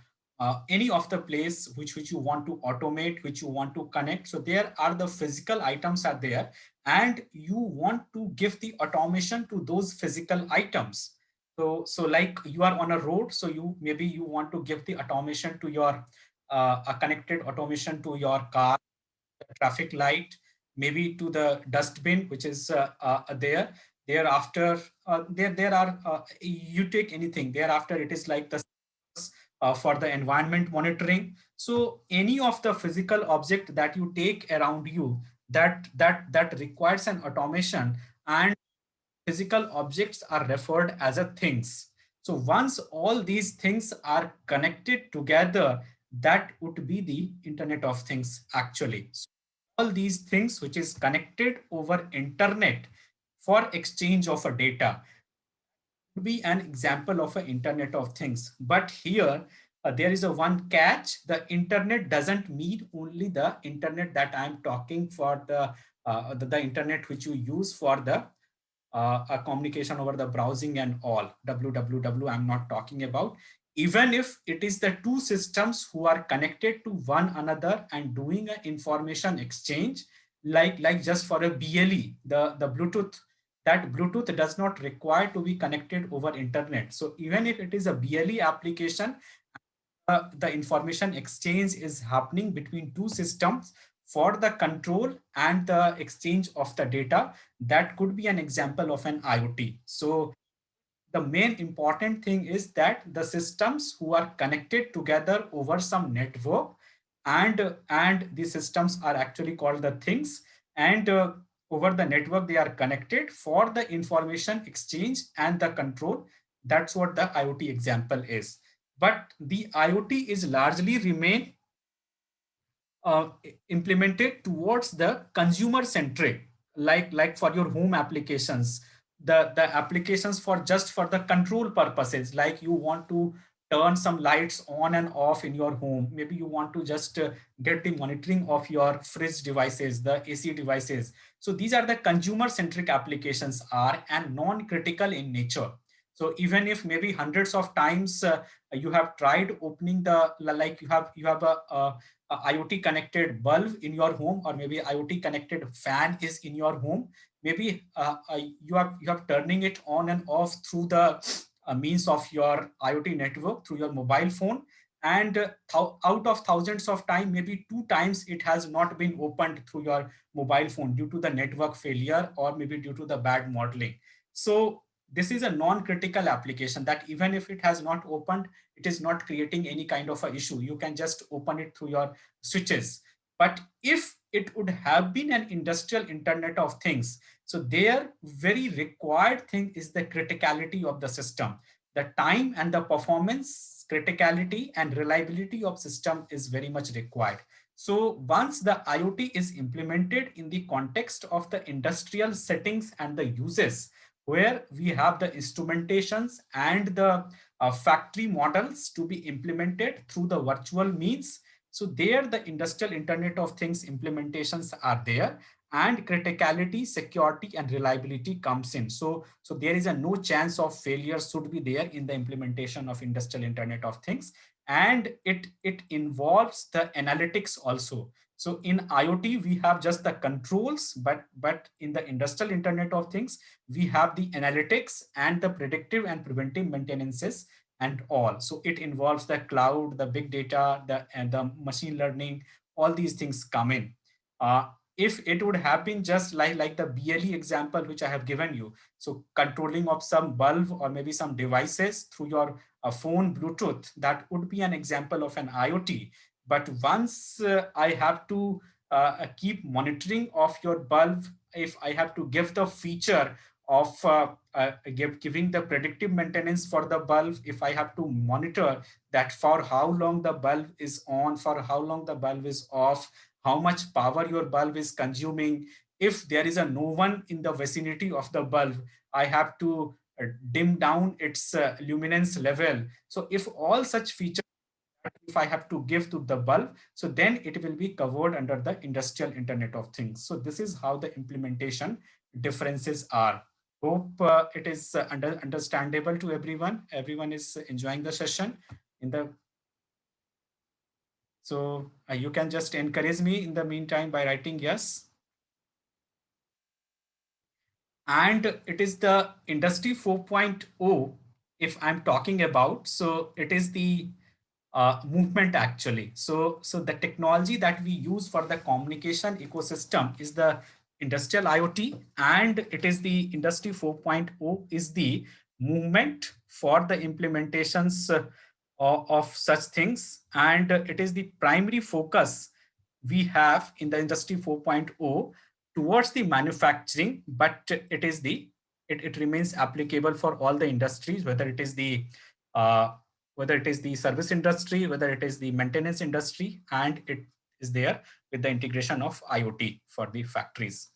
any of the place which you want to automate, which you want to connect. So there are the physical items are there, and you want to give the automation to those physical items. So like you are on a road, so maybe you want to give the automation to your a connected automation to your car, traffic light, maybe to the dustbin which is there. Thereafter, there are you take anything. Thereafter, it is like the for the environment monitoring. So any of the physical object that you take around you that requires an automation, and physical objects are referred as a things. So once all these things are connected together, that would be the Internet of Things actually. So all these things which is connected over internet for exchange of a data would be an example of an Internet of Things. But here there is a one catch. The internet doesn't mean only the internet that I'm talking for the internet which you use for the a communication over the browsing and all, www I'm not talking about. Even if it is the two systems who are connected to one another and doing an information exchange, like just for a BLE, the Bluetooth, that Bluetooth does not require to be connected over internet. So even if it is a BLE application, the information exchange is happening between two systems for the control and the exchange of the data. That could be an example of an IoT. So the main important thing is that the systems who are connected together over some network, and the systems are actually called the things, and over the network they are connected for the information exchange and the control. That's what the IoT example is. But the IoT is largely remain uh, implemented towards the consumer centric, like for your home applications, the applications for just for the control purposes, like you want to turn some lights on and off in your home. Maybe you want to just get the monitoring of your fridge devices, the AC devices. So these are the consumer centric applications are and non-critical in nature. So even if maybe hundreds of times you have tried opening the, like you have a IoT connected bulb in your home, or maybe IoT connected fan is in your home, maybe you have turning it on and off through the means of your IoT network through your mobile phone, and out of thousands of time, maybe 2 times it has not been opened through your mobile phone due to the network failure or maybe due to the bad modeling. So this is a non-critical application that even if it has not opened, it is not creating any kind of a issue. You can just open it through your switches. But if it would have been an industrial Internet of Things, so their very required thing is the criticality of the system. The time and the performance, criticality and reliability of system is very much required. So once the IoT is implemented in the context of the industrial settings and the uses, where we have the instrumentations and the factory models to be implemented through the virtual means. So there the industrial Internet of Things implementations are there, and criticality, security and reliability comes in. So there is a no chance of failure should be there in the implementation of industrial Internet of Things. And it involves the analytics also. So in IoT, we have just the controls, but in the industrial Internet of Things, we have the analytics and the predictive and preventive maintenances and all. So it involves the cloud, the big data, and the machine learning, all these things come in. If it would have been just like the BLE example, which I have given you, so controlling of some bulb or maybe some devices through your phone Bluetooth, that would be an example of an IoT. But once I have to keep monitoring of your bulb, if I have to give the feature of giving the predictive maintenance for the bulb, if I have to monitor that for how long the bulb is on, for how long the bulb is off, how much power your bulb is consuming. If there is a no one in the vicinity of the bulb, I have to dim down its luminance level. So if all such features, if I have to give to the bulb, so then it will be covered under the industrial Internet of Things. So this is how the implementation differences are. Hope it is understandable to everyone. Everyone is enjoying the session in the. So you can just encourage me in the meantime by writing yes. And it is the Industry 4.0 if I'm talking about. So it is the movement actually. So the technology that we use for the communication ecosystem is the industrial IoT, and it is the Industry 4.0 is the movement for the implementations of such things. And it is the primary focus we have in the Industry 4.0 towards the manufacturing, but it remains applicable for all the industries, whether it is the service industry, whether it is the maintenance industry, and it is there with the integration of IoT for the factories.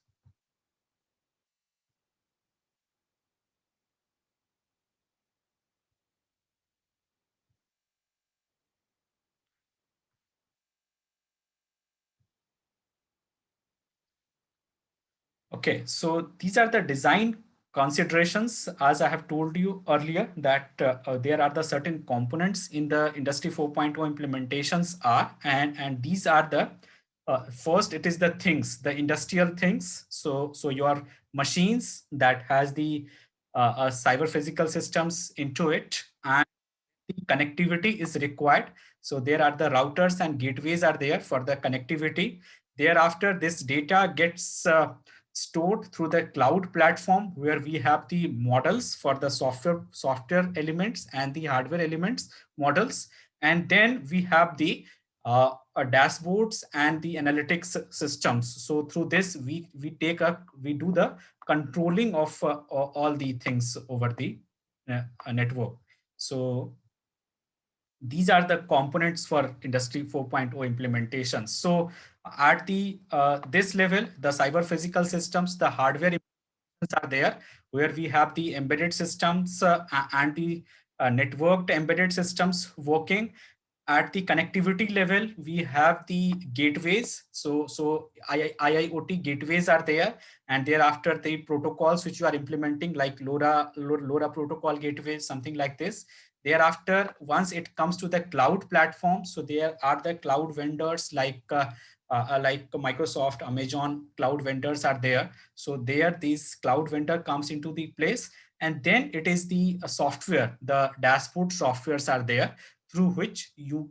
Okay, so these are the design considerations. As I have told you earlier, that there are the certain components in the Industry 4.0 implementations are, and these are the first, it is the things, the industrial things. So your machines that has the cyber physical systems into it, and the connectivity is required. So there are the routers and gateways are there for the connectivity. Thereafter, this data gets stored through the cloud platform, where we have the models for the software elements and the hardware elements models. And then we have the dashboards and the analytics systems. So through this, we do the controlling of all the things over the network. So these are the components for Industry 4.0 implementation. So at the this level, the cyber physical systems, the hardware are there, where we have the embedded systems and the networked embedded systems working. At the connectivity level, we have the gateways. So IIoT gateways are there, and thereafter the protocols which you are implementing, like LoRa protocol gateways, something like this. Thereafter, once it comes to the cloud platform, so there are the cloud vendors like Microsoft, Amazon cloud vendors are there. So there, these cloud vendor comes into the place, and then it is the software, the dashboard softwares are there, through which you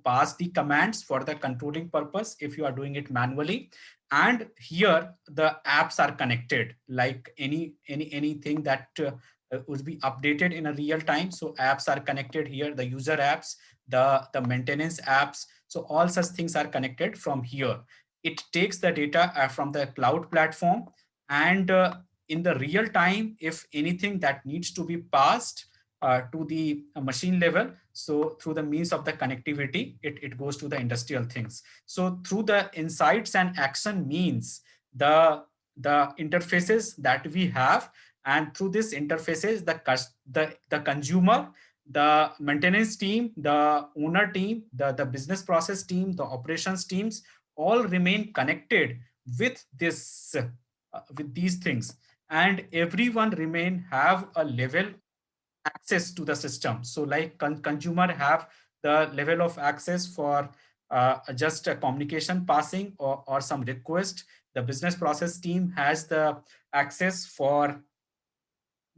pass the commands for the controlling purpose if you are doing it manually. And here the apps are connected, like anything that would be updated in a real time. So apps are connected here, the user apps, the maintenance apps. So all such things are connected from here. It takes the data from the cloud platform, and in the real time, if anything that needs to be passed to the machine level, so through the means of the connectivity, it goes to the industrial things. So through the insights and action means, the interfaces that we have, and through this interfaces, the consumer, the maintenance team, the owner team, the business process team, the operations teams, all remain connected with this with these things, and everyone remain have a level access to the system. So like consumer have the level of access for just a communication passing or some request. The business process team has the access for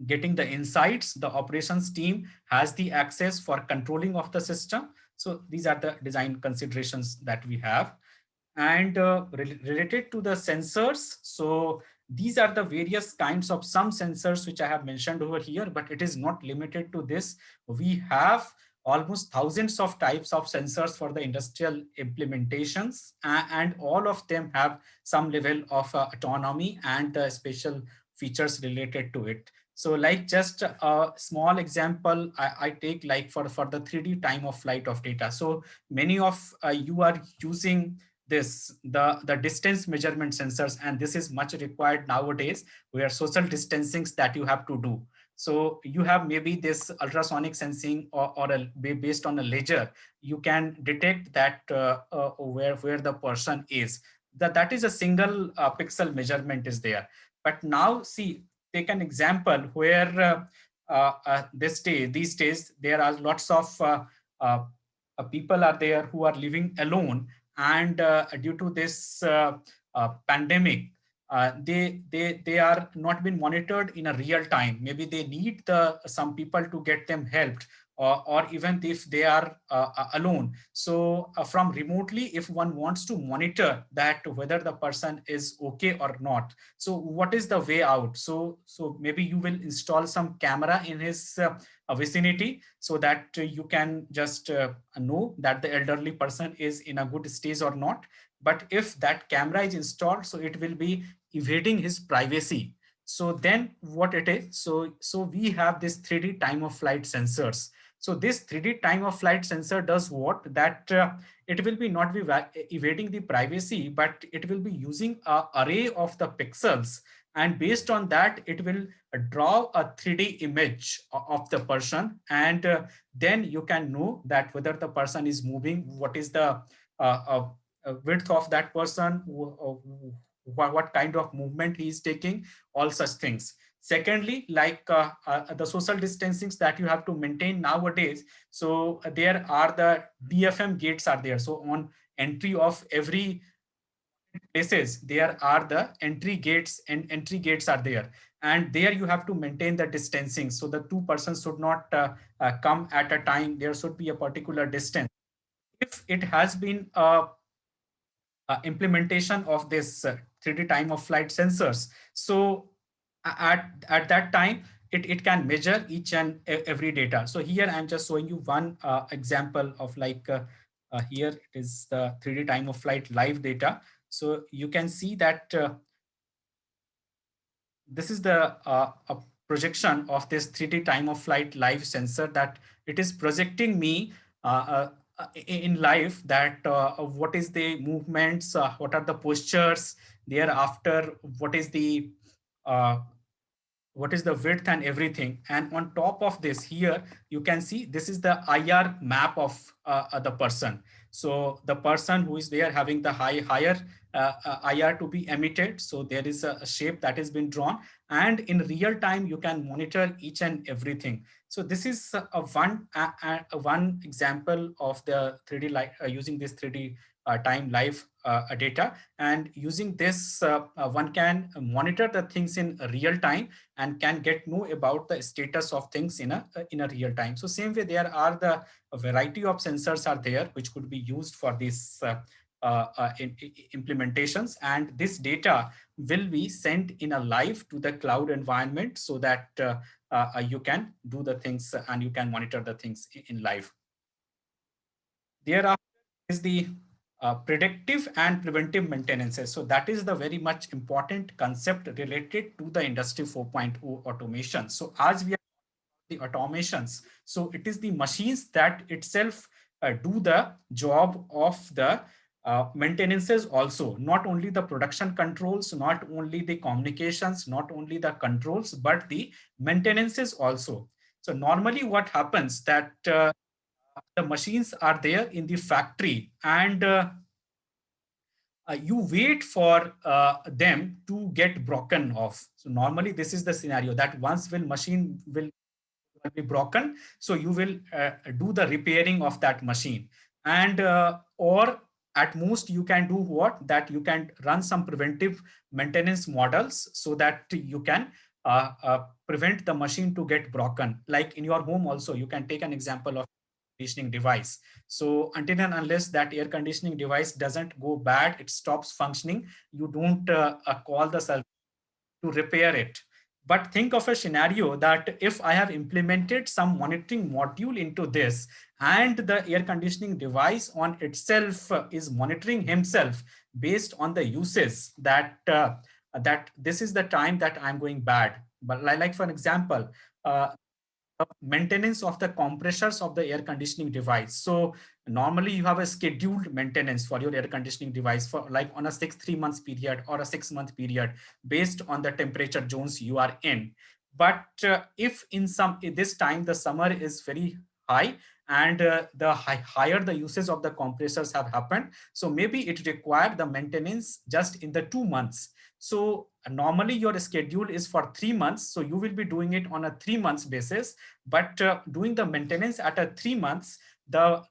getting the insights. The operations team has the access for controlling of the system. So these are the design considerations that we have. And related to the sensors, so these are the various kinds of some sensors which I have mentioned over here, but it is not limited to this. We have almost thousands of types of sensors for the industrial implementations, and all of them have some level of autonomy and special features related to it. So like just a small example, I take like for the 3D time of flight of data. So many of you are using the distance measurement sensors, and this is much required nowadays, where social distancings that you have to do. So you have maybe this ultrasonic sensing, based on a laser, you can detect that where the person is. That is a single pixel measurement is there. But now see, take an example where these days there are lots of people are there who are living alone, and due to this pandemic, they are not been monitored in a real time. Maybe they need some people to get them helped, or even if they are alone. So from remotely, if one wants to monitor that whether the person is okay or not, so what is the way out? So maybe you will install some camera in his vicinity, so that you can just know that the elderly person is in a good stage or not. But if that camera is installed, so it will be evading his privacy. So then what it is, so we have this 3D time of flight sensors. So this 3D time of flight sensor does what? That it will be not be evading the privacy, but it will be using an array of the pixels, and based on that, it will draw a 3D image of the person, and then you can know that whether the person is moving, what is the width of that person, what kind of movement he is taking, all such things. Secondly, like the social distancings that you have to maintain nowadays, so there are the DFM gates are there. So on entry of every places, there are the entry gates, and entry gates are there, and there you have to maintain the distancing. So the two persons should not come at a time. There should be a particular distance. If it has been implementation of this 3D time of flight sensors, so at that time, it can measure each and every data. So here I'm just showing you one example of like here it is the 3D time of flight live data. So you can see that this is the a projection of this 3D time of flight live sensor, that it is projecting me in live, that what is the movements, what are the postures thereafter, what is the uh, what is the width and everything. And on top of this here, you can see this is the IR map of the person. So the person who is there having the higher IR to be emitted. So there is a shape that has been drawn, and in real time, you can monitor each and everything. So this is one example of the 3D light using this 3D time live data, and using this one can monitor the things in real time and can get know about the status of things in a real time. So same way, there are the a variety of sensors are there which could be used for these implementations, and this data will be sent in a live to the cloud environment so that you can do the things and you can monitor the things in live. Thereafter is the predictive and preventive maintenances. So that is the very much important concept related to the Industry 4.0 automation. So as we are the automations, so it is the machines that itself do the job of the maintenances also, not only the production controls, not only the communications, not only the controls, but the maintenances also. So normally what happens that the machines are there in the factory, and you wait for them to get broken off. So normally this is the scenario that once will machine will be broken, so you will do the repairing of that machine, and or at most you can do what, that you can run some preventive maintenance models so that you can prevent the machine to get broken. Like in your home also, you can take an example of conditioning device. So until and unless that air conditioning device doesn't go bad, it stops functioning, you don't call the service to repair it. But think of a scenario that if I have implemented some monitoring module into this, and the air conditioning device on itself is monitoring himself based on the uses that this is the time that I'm going bad. But like for an example, maintenance of the compressors of the air conditioning device. So normally you have a scheduled maintenance for your air conditioning device for like on a 3 months period or a 6 month period based on the temperature zones you are in. But if in this time the summer is very high, and the higher the uses of the compressors have happened, so maybe it required the maintenance just in the 2 months. So normally your schedule is for 3 months, so you will be doing it on a 3 months basis. But doing the maintenance at a 3 months, the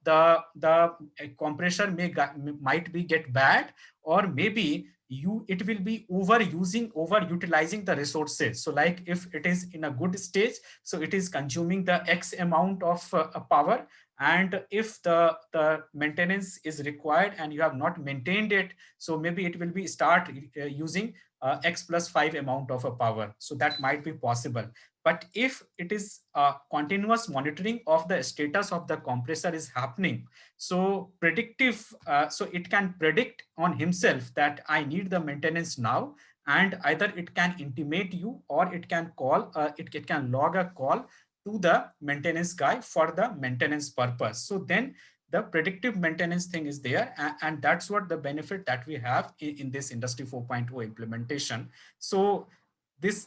compressor might be get bad, or maybe it will be overutilizing the resources. So like if it is in a good stage, so it is consuming the X amount of power, and if the maintenance is required and you have not maintained it, so maybe it will be start using X+5 amount of a power. So that might be possible. But if it is continuous monitoring of the status of the compressor is happening, so predictive, so it can predict on himself that I need the maintenance now, and either it can intimate you or it can call, it can log a call to the maintenance guy for the maintenance purpose. So then the predictive maintenance thing is there, and that's what the benefit that we have in this Industry 4.0 implementation. So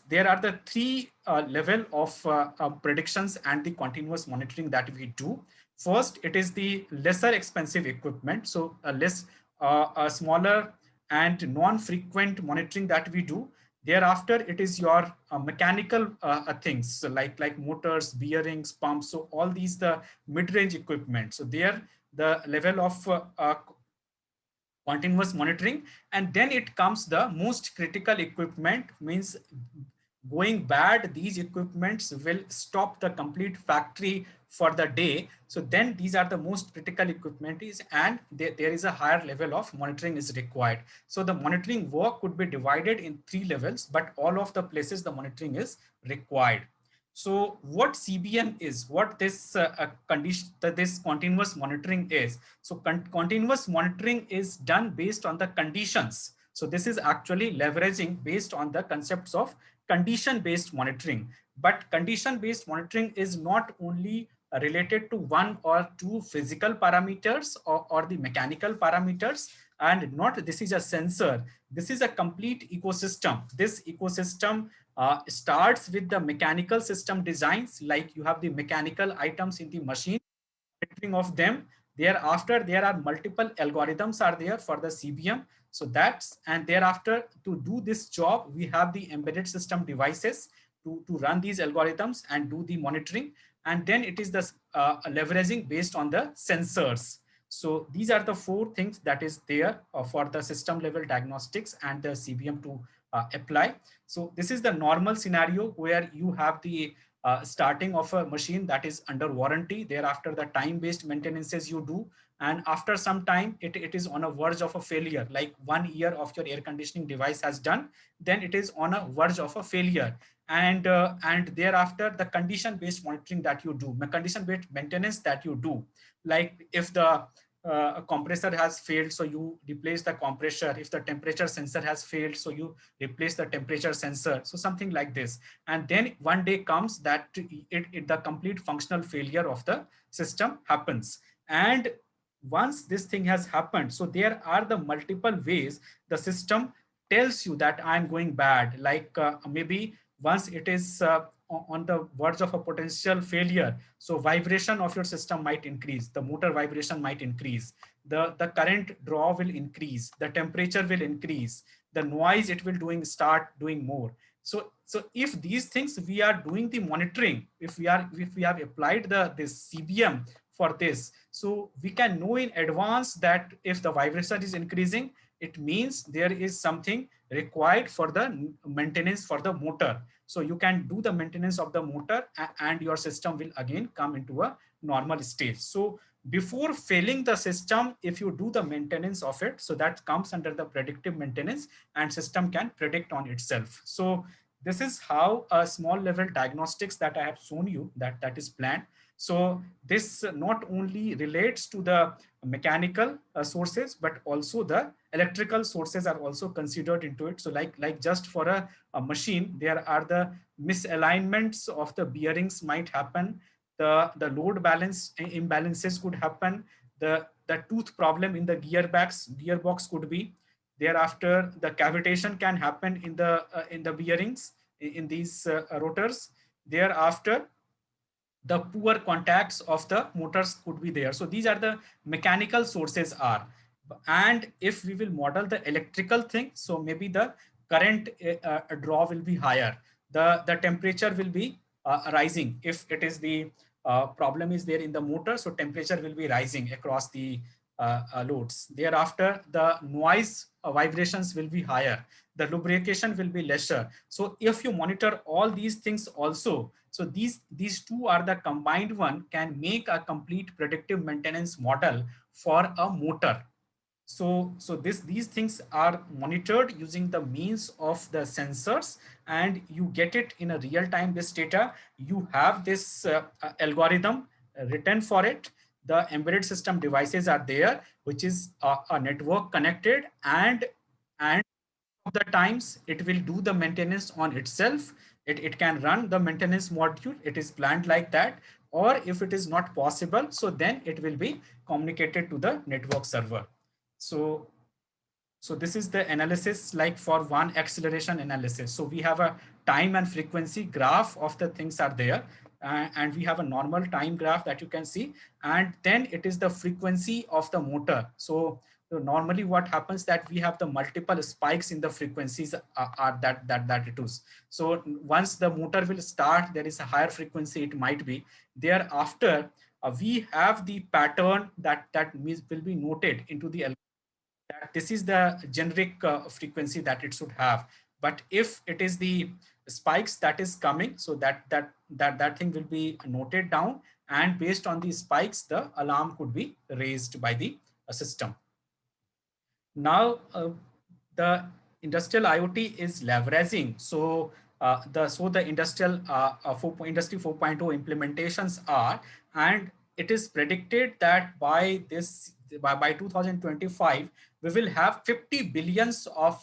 there are the three level of predictions and the continuous monitoring that we do. First, it is the lesser expensive equipment, so a smaller and non-frequent monitoring that we do. Thereafter, it is your mechanical things, so like motors, bearings, pumps. So all these the mid-range equipment. So there the level of continuous monitoring, and then it comes the most critical equipment, means going bad, these equipments will stop the complete factory for the day. So then these are the most critical equipment is, and there is a higher level of monitoring is required. So the monitoring work could be divided in 3 levels, but all of the places the monitoring is required. So what CBM is, what this this continuous monitoring is. So continuous monitoring is done based on the conditions. So this is actually leveraging based on the concepts of condition-based monitoring. But condition-based monitoring is not only related to one or two physical parameters or the mechanical parameters. And not this is a sensor. This is a complete ecosystem. This ecosystem starts with the mechanical system designs, like you have the mechanical items in the machine, monitoring of them. Thereafter, there are multiple algorithms are there for the CBM. So that's, and thereafter to do this job, we have the embedded system devices to run these algorithms and do the monitoring. And then it is the leveraging based on the sensors. So these are the four things that is there for the system level diagnostics and the CBM to apply. So this is the normal scenario where you have the starting of a machine that is under warranty. Thereafter, the time-based maintenances you do. And after some time, it is on a verge of a failure, like 1 year of your air conditioning device has done, then it is on a verge of a failure. And thereafter, the condition-based monitoring that you do, condition-based maintenance that you do, like if the a compressor has failed, so you replace the compressor. If the temperature sensor has failed, so you replace the temperature sensor. So something like this. And then one day comes that the complete functional failure of the system happens. And once this thing has happened, so there are the multiple ways the system tells you that I'm going bad. Like maybe once it is on the verge of a potential failure, so vibration of your system might increase, the motor vibration might increase, the current draw will increase, the temperature will increase, the noise it will start doing more. So if these things we are doing the monitoring, if we have applied this CBM for this, so we can know in advance that if the vibration is increasing, it means there is something required for the maintenance for the motor. So you can do the maintenance of the motor and your system will again come into a normal state. So before failing the system, if you do the maintenance of it, so that comes under the predictive maintenance and system can predict on itself. So this is how a small level diagnostics that I have shown you that is planned. So this not only relates to the mechanical sources, but also the electrical sources are also considered into it. So like just for a machine, there are the misalignments of the bearings might happen. The load balance imbalances could happen. The tooth problem in the gearbox could be. Thereafter, the cavitation can happen in the bearings in these rotors. Thereafter, the poor contacts of the motors could be there. So these are the mechanical sources are. And if we will model the electrical thing, so maybe the current draw will be higher. The temperature will be rising. If it is the problem is there in the motor, so temperature will be rising across the loads. Thereafter, the noise vibrations will be higher. The lubrication will be lesser. So if you monitor all these things also, so these two are the combined one can make a complete predictive maintenance model for a motor. So these things are monitored using the means of the sensors, and you get it in a real-time based data. You have this algorithm written for it. The embedded system devices are there, which is a network connected, and of the times it will do the maintenance on itself. It can run the maintenance module. It is planned like that. Or if it is not possible, so then it will be communicated to the network server. So this is the analysis like for one acceleration analysis. So we have a time and frequency graph of the things are there. And we have a normal time graph that you can see. And then it is the frequency of the motor. So normally what happens that we have the multiple spikes in the frequencies are that it is. So once the motor will start, there is a higher frequency it might be. Thereafter, we have the pattern that will be noted into the algorithm, that this is the generic frequency that it should have. But if it is the spikes that is coming, so that thing will be noted down, and based on the spikes, the alarm could be raised by the system. Now, the industrial IoT is leveraging. So the industrial Industry 4.0 implementations are, and it is predicted that by 2025, we will have 50 billions of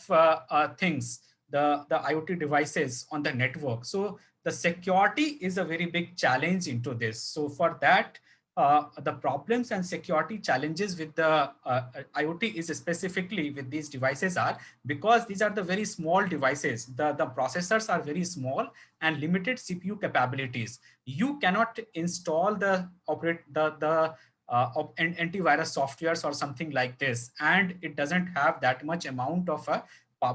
things, the IoT devices on the network. So the security is a very big challenge into this. So for that, the problems and security challenges with the IoT is specifically with these devices are because these are the very small devices. The processors are very small and limited CPU capabilities. You cannot install the antivirus softwares or something like this, and it doesn't have that much amount of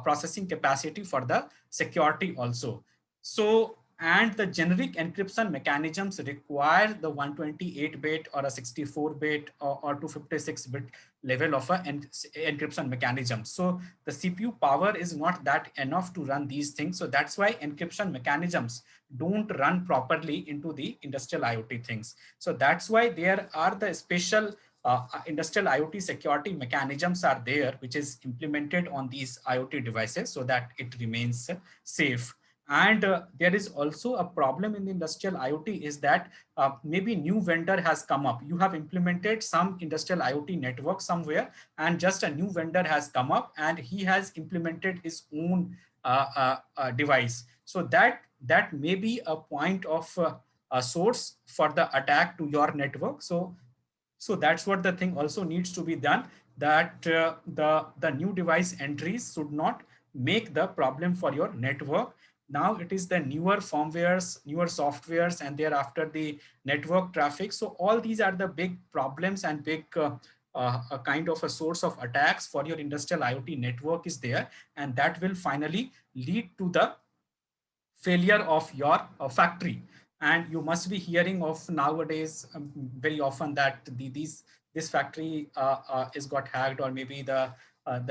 processing capacity for the security also. So, and the generic encryption mechanisms require the 128-bit or a 64-bit or 256-bit level of encryption mechanism. So the CPU power is not that enough to run these things. So that's why encryption mechanisms don't run properly into the industrial IoT things. So that's why there are the special industrial IoT security mechanisms are there, which is implemented on these IoT devices so that it remains safe. And there is also a problem in the industrial IoT is that maybe new vendor has come up. You have implemented some industrial IoT network somewhere, and just a new vendor has come up and he has implemented his own device. So that may be a point of a source for the attack to your network. So that's what the thing also needs to be done, that the new device entries should not make the problem for your network. Now it is the newer firmwares, newer softwares, and thereafter the network traffic. So all these are the big problems and big a kind of a source of attacks for your industrial IoT network is there, and that will finally lead to the failure of your factory. And you must be hearing of nowadays very often that this factory is got hacked, or maybe the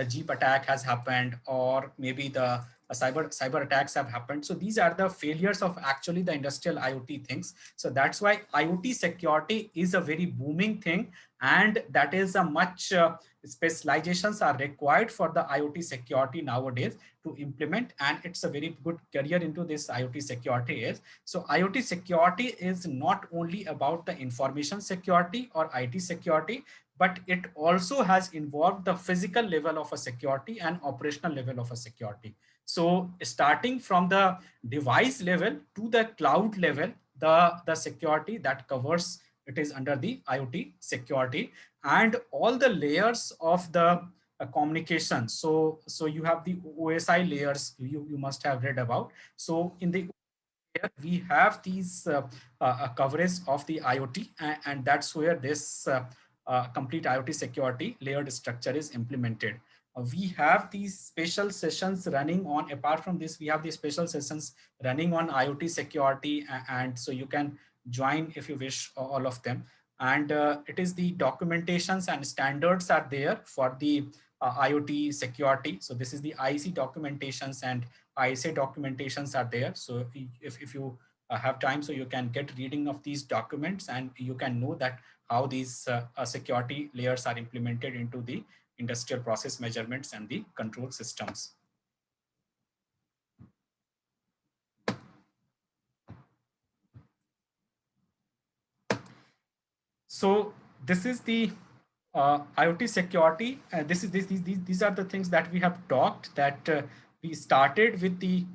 Jeep attack has happened, or maybe the cyber attacks have happened. So these are the failures of actually the industrial IoT things. So that's why IoT security is a very booming thing, and that is a much specializations are required for the IoT security nowadays to implement, and it's a very good career into this IoT security is. So IoT security is not only about the information security or IT security, but it also has involved the physical level of a security and operational level of a security. So starting from the device level to the cloud level, the security that covers it is under the IoT security, and all the layers of the communication. So you have the OSI layers you must have read about. So in the we have these coverage of the IoT, and that's where this complete IoT security layered structure is implemented. We have these special sessions running on, apart from this, we have these special sessions running on IoT security, and so you can join if you wish all of them. And it is the documentations and standards are there for the IoT security. So this is the IEC documentations and ISA documentations are there. So if you have time, so you can get reading of these documents and you can know that how these security layers are implemented into the industrial process measurements and the control systems. So this is the IoT security. These are the things that we have talked, that we started with the